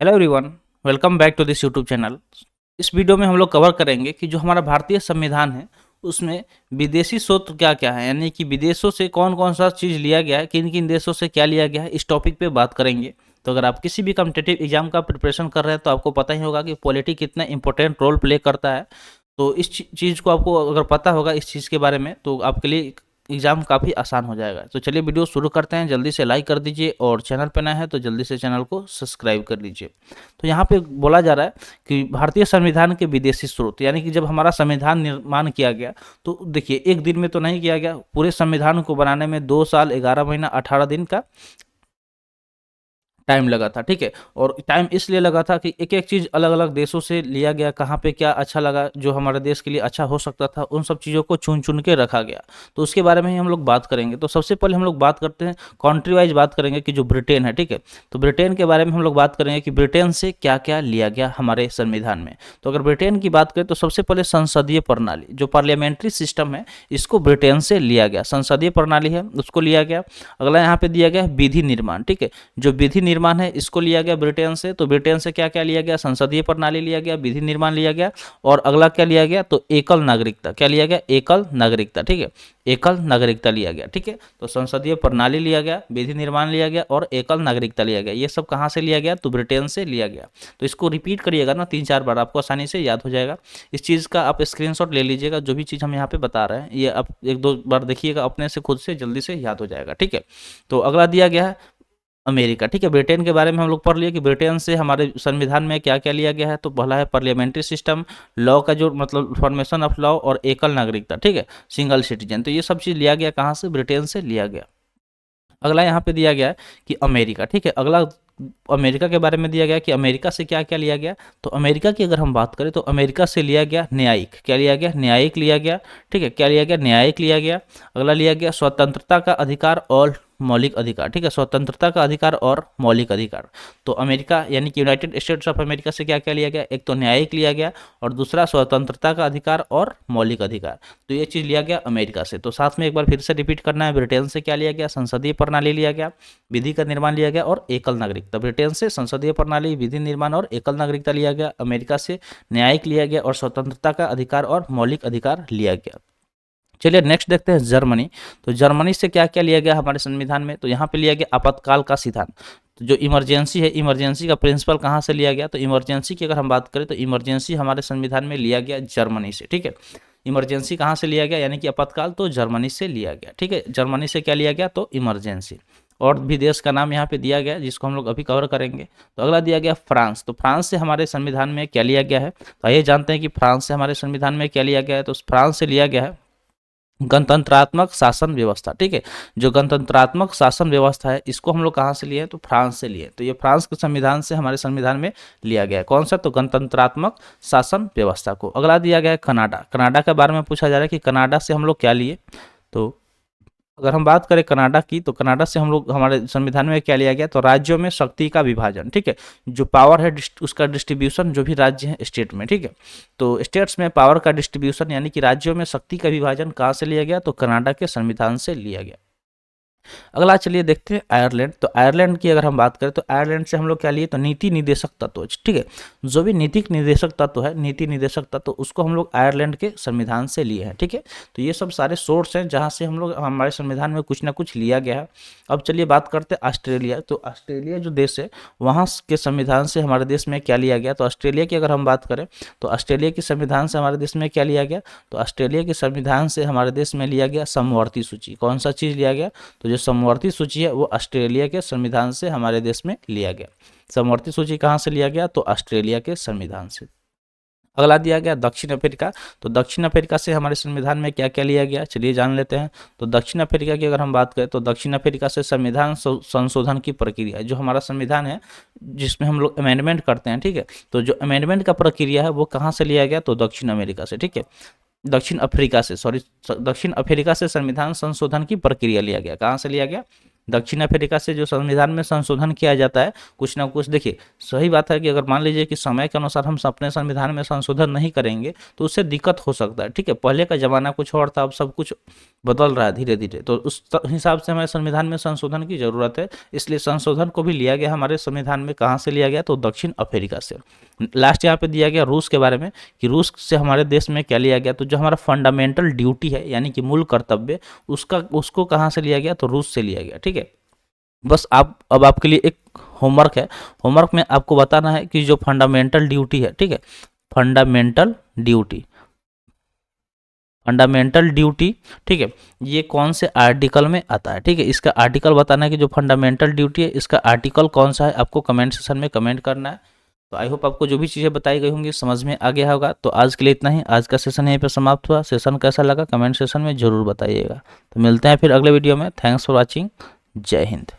Hello everyone, welcome back to this YouTube channel. इस video में हम लोग कवर करेंगे कि जो हमारा भारतीय संविधान है उसमें विदेशी स्रोत क्या क्या है, यानी कि विदेशों से कौन कौन सा चीज़ लिया गया है, किन किन देशों से क्या लिया गया है, इस टॉपिक पे बात करेंगे। तो अगर आप किसी भी कॉम्पिटिटिव एग्जाम का प्रिपरेशन कर रहे हैं तो आपको पता ही होगा कि पॉलिटी कितना इंपॉर्टेंट रोल प्ले करता है। तो इस चीज़ को आपको अगर पता होगा इस चीज़ के बारे में तो आपके लिए एग्ज़ाम काफ़ी आसान हो जाएगा। तो चलिए वीडियो शुरू करते हैं। जल्दी से लाइक कर दीजिए और चैनल पर नया है तो जल्दी से चैनल को सब्सक्राइब कर लीजिए। तो यहाँ पे बोला जा रहा है कि भारतीय संविधान के विदेशी स्रोत, यानी कि जब हमारा संविधान निर्माण किया गया तो देखिए एक दिन में तो नहीं किया गया, पूरे संविधान को बनाने में 2 साल 11 महीना 18 दिन का टाइम लगा था। ठीक है, और टाइम इसलिए लगा था कि एक एक चीज़ अलग अलग देशों से लिया गया, कहाँ पे क्या अच्छा लगा, जो हमारे देश के लिए अच्छा हो सकता था, उन सब चीज़ों को चुन चुन के रखा गया। तो उसके बारे में ही हम लोग बात करेंगे। तो सबसे पहले हम लोग बात करते हैं कंट्री वाइज बात करेंगे कि जो ब्रिटेन है। ठीक है, तो ब्रिटेन के बारे में हम लोग बात करेंगे कि ब्रिटेन से क्या क्या लिया गया हमारे संविधान में। तो अगर ब्रिटेन की बात करें तो सबसे पहले संसदीय प्रणाली, जो पार्लियामेंट्री सिस्टम है, इसको ब्रिटेन से लिया गया। संसदीय प्रणाली है उसको लिया गया। अगला यहाँ पे दिया गया विधि निर्माण। ठीक है, जो विधि निर्माण है इसको लिया गया ब्रिटेन से। तो ब्रिटेन से क्या क्या लिया गया? संसदीय प्रणाली लिया गया, विधि निर्माण लिया गया, और अगला क्या लिया गया? तो एकल नागरिकता। क्या लिया गया? एकल नागरिकता। ठीक है, एकल नागरिकता लिया गया। ठीक है, तो संसदीय प्रणाली लिया गया, विधि निर्माण लिया गया और एकल नागरिकता लिया गया। ये सब कहाँ से लिया गया? तो ब्रिटेन से लिया गया। तो इसको रिपीट करिएगा ना 3-4 बार, आपको आसानी से याद हो जाएगा। इस चीज़ का आप स्क्रीनशॉट ले लीजिएगा, जो भी चीज़ हम यहाँ पे बता रहे हैं ये आप 1-2 बार देखिएगा, अपने से खुद से जल्दी से याद हो जाएगा। ठीक है, तो अगला दिया गया है अमेरिका। ठीक है, ब्रिटेन के बारे में हम लोग पढ़ लिए कि ब्रिटेन से हमारे संविधान में क्या क्या लिया गया है। तो पहला है पार्लियामेंट्री सिस्टम, लॉ का जो मतलब फॉर्मेशन ऑफ लॉ, और एकल नागरिकता। ठीक है, सिंगल सिटीजन। तो ये सब चीज़ लिया गया कहाँ से? ब्रिटेन से लिया गया। अगला यहाँ पे दिया गया है कि अमेरिका। ठीक है, अगला अमेरिका के बारे में दिया गया कि अमेरिका से क्या क्या लिया गया। तो अमेरिका की अगर हम बात करें तो अमेरिका से लिया गया न्यायिक। क्या लिया गया? न्यायिक लिया गया। ठीक है, क्या लिया गया? न्यायिक लिया गया। अगला लिया गया स्वतंत्रता का अधिकार और मौलिक अधिकार। ठीक है, स्वतंत्रता का अधिकार और मौलिक अधिकार। तो अमेरिका यानी कि यूनाइटेड स्टेट्स ऑफ अमेरिका से क्या क्या लिया गया? एक तो न्यायिक लिया गया और दूसरा स्वतंत्रता का अधिकार और मौलिक अधिकार। तो ये चीज़ लिया गया अमेरिका से। तो साथ में एक बार फिर से रिपीट करना है, ब्रिटेन से क्या लिया गया? संसदीय प्रणाली लिया गया, विधि का निर्माण लिया गया और एकल नागरिकता। ब्रिटेन से संसदीय प्रणाली, विधि निर्माण और एकल नागरिकता लिया गया। अमेरिका से न्यायिक लिया गया और स्वतंत्रता का अधिकार और मौलिक अधिकार लिया गया। चलिए नेक्स्ट देखते हैं जर्मनी। तो जर्मनी से क्या क्या लिया गया हमारे संविधान में? तो यहाँ पे लिया गया आपातकाल का सिद्धांत। तो जो इमरजेंसी है, इमरजेंसी का प्रिंसिपल कहाँ से लिया गया? तो इमरजेंसी की अगर हम बात करें तो इमरजेंसी हमारे संविधान में लिया गया जर्मनी से। ठीक है, इमरजेंसी कहाँ से लिया गया यानी कि आपातकाल? तो जर्मनी से लिया गया। ठीक है, जर्मनी से क्या लिया गया? तो इमरजेंसी। और भी देश का नाम यहाँ पे दिया गया जिसको हम लोग अभी कवर करेंगे। तो अगला दिया गया फ्रांस। तो फ्रांस से हमारे संविधान में क्या लिया गया है? तो आइए जानते हैं कि फ्रांस से हमारे संविधान में क्या लिया गया है। तो फ्रांस से लिया गया है गणतंत्रात्मक शासन व्यवस्था। ठीक है, जो गणतंत्रात्मक शासन व्यवस्था है इसको हम लोग कहाँ से लिए? तो फ्रांस से लिए। तो ये फ्रांस के संविधान से हमारे संविधान में लिया गया है। कौन सा? तो गणतंत्रात्मक शासन व्यवस्था को। अगला दिया गया है कनाडा। कनाडा के बारे में पूछा जा रहा है कि कनाडा से हम लोग क्या लिए। तो अगर हम बात करें कनाडा की तो कनाडा से हम लोग हमारे संविधान में क्या लिया गया? तो राज्यों में शक्ति का विभाजन। ठीक है, जो पावर है उसका डिस्ट्रीब्यूशन, जो भी राज्य है स्टेट में। ठीक है, तो स्टेट्स में पावर का डिस्ट्रीब्यूशन यानी कि राज्यों में शक्ति का विभाजन कहाँ से लिया गया? तो कनाडा के संविधान से लिया गया। अगला चलिए देखते हैं आयरलैंड। तो आयरलैंड की अगर हम बात करें तो आयरलैंड से हम लोग क्या लिए? तो नीति निदेशक तत्व। ठीक है, जो भी नीतिक निदेशक तत्व है, नीति निदेशक तत्व, उसको हम लोग आयरलैंड के संविधान से लिए हैं। ठीक है, तो ये सब सारे सोर्स हैं जहाँ से हम लोग हमारे संविधान में कुछ ना कुछ लिया गया है। अब चलिए बात करते हैं ऑस्ट्रेलिया। तो ऑस्ट्रेलिया जो देश है वहाँ के संविधान से हमारे देश में क्या लिया गया? तो ऑस्ट्रेलिया की अगर हम बात करें तो ऑस्ट्रेलिया के संविधान से हमारे देश में क्या लिया गया? तो ऑस्ट्रेलिया के संविधान से हमारे देश में लिया गया समवर्ती सूची। कौन सा चीज़ लिया गया? तो जो समवर्ती सूची है वो ऑस्ट्रेलिया के संविधान से हमारे देश में लिया गया। समवर्ती सूची कहाँ से लिया गया? तो ऑस्ट्रेलिया के संविधान से। अगला दिया गया दक्षिण अफ्रीका। तो दक्षिण अफ्रीका से हमारे संविधान में क्या क्या लिया गया, चलिए जान लेते हैं। तो दक्षिण अफ्रीका की अगर हम बात करें तो दक्षिण अफ्रीका से संविधान संशोधन की प्रक्रिया, जो हमारा संविधान है जिसमें हम लोग अमेंडमेंट करते हैं। ठीक है, तो जो अमेंडमेंट का प्रक्रिया है वो कहाँ से लिया गया? तो दक्षिण अमेरिका से। ठीक है, दक्षिण अफ्रीका से संविधान संशोधन की प्रक्रिया लिया गया। कहाँ से लिया गया? दक्षिण अफ्रीका से जो संविधान में संशोधन किया जाता है कुछ ना कुछ, देखिए सही बात है कि अगर मान लीजिए कि समय के अनुसार हम अपने संविधान में संशोधन नहीं करेंगे तो उससे दिक्कत हो सकता है, ठीक है। पहले का जमाना कुछ और था, अब सब कुछ बदल रहा है धीरे धीरे, तो उस हिसाब से हमारे संविधान में संशोधन की जरूरत है। इसलिए संशोधन को भी लिया गया हमारे संविधान में, कहाँ से लिया गया, तो दक्षिण अफ्रीका से। लास्ट यहाँ पे दिया गया रूस के बारे में कि रूस से हमारे देश में क्या लिया गया, तो जो हमारा फंडामेंटल ड्यूटी है यानी कि मूल कर्तव्य, उसको कहाँ से लिया गया, तो रूस से लिया गया, ठीक है। बस आप अब आपके लिए एक होमवर्क है, होमवर्क में आपको बताना है कि जो फंडामेंटल ड्यूटी है, ठीक है, फंडामेंटल ड्यूटी, फंडामेंटल ड्यूटी, ठीक है, ये कौन से आर्टिकल में आता है, ठीक है। इसका आर्टिकल बताना है कि जो फंडामेंटल ड्यूटी है इसका आर्टिकल कौन सा है, आपको कमेंट सेक्शन में कमेंट करना है। तो आई होप आपको जो भी चीज़ें बताई गई होंगी समझ में आ गया होगा। तो आज के लिए इतना ही, आज का सेशन यहीं पे समाप्त हुआ। सेशन कैसा लगा कमेंट सेक्शन में ज़रूर बताइएगा। तो मिलते हैं फिर अगले वीडियो में। Thanks for watching. जय हिंद।